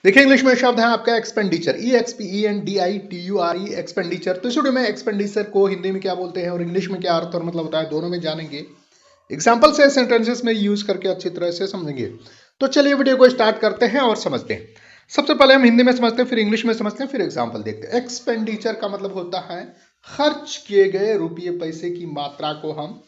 देखिए इंग्लिश में शब्द है आपका एक्सपेंडिचर, EXPENDITURE एक्सपेंडिचर। तो इस वीडियो में एक्सपेंडिचर को हिंदी में क्या बोलते हैं और इंग्लिश में क्या अर्थ और मतलब होता है, दोनों में जानेंगे। एग्जाम्पल से सेंटेंसेस में यूज करके अच्छी तरह से समझेंगे। तो चलिए वीडियो को स्टार्ट करते हैं और समझते हैं। सबसे पहले हम हिंदी में समझते हैं, फिर इंग्लिश में समझते हैं, फिर एग्जाम्पल देखते हैं। एक्सपेंडिचर का मतलब होता है खर्च किए गए रुपये पैसे की मात्रा को हम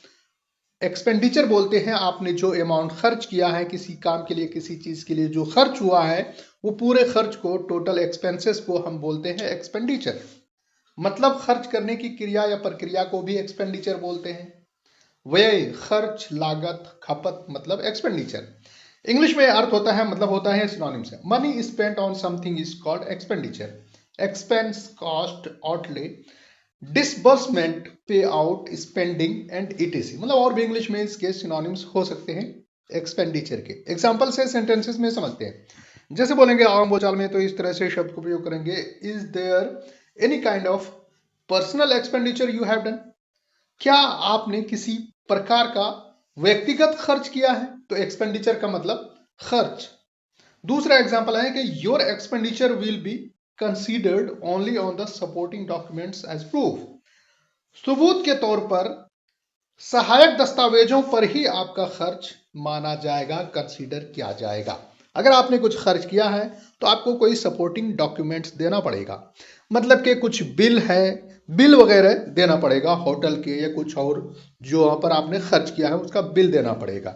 एक्सपेंडिचर बोलते हैं। आपने जो अमाउंट खर्च किया है किसी काम के लिए, किसी चीज के लिए जो खर्च हुआ है, वो पूरे खर्च को, टोटल एक्सपेंसेस को हम बोलते हैं एक्सपेंडिचर। मतलब खर्च करने की क्रिया या प्रक्रिया को भी एक्सपेंडिचर बोलते हैं। व्यय, खर्च, लागत, खपत मतलब एक्सपेंडिचर। इंग्लिश में अर्थ होता है, मतलब होता है सिनोनिम से। Money spent on something is called expenditure. Expense, cost, outlay, disbursement, पे आउट, स्पेंडिंग एंड इटीसी। मतलब और भी इंग्लिश में इसके सिनोनिम्स हो सकते हैं एक्सपेंडिचर के। एग्जांपल से सेंटेंसेस में समझते हैं। जैसे बोलेंगे आम बोलचाल में तो इस तरह से शब्द को प्रयोग करेंगे, is there any kind of personal expenditure you have done. क्या आपने किसी प्रकार का व्यक्तिगत खर्च किया है, तो एक्सपेंडिचर का मतलब खर्च। दूसरा एग्जांपल है कि your expenditure will be considered only on the supporting documents as proof. सबूत के तौर पर सहायक दस्तावेजों पर ही आपका खर्च माना जाएगा, कंसीडर किया जाएगा। अगर आपने कुछ खर्च किया है तो आपको कोई सपोर्टिंग डॉक्यूमेंट्स देना पड़ेगा। मतलब कि कुछ बिल है, बिल वगैरह देना पड़ेगा, होटल के या कुछ और जो वहां पर आपने खर्च किया है उसका बिल देना पड़ेगा।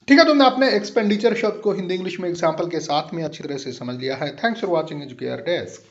ठीक है, तुमने अपने एक्सपेंडिचर शब्द को हिंदी इंग्लिश में एग्जाम्पल के साथ में अच्छी तरह से समझ लिया है। Thanks for watching educare desk.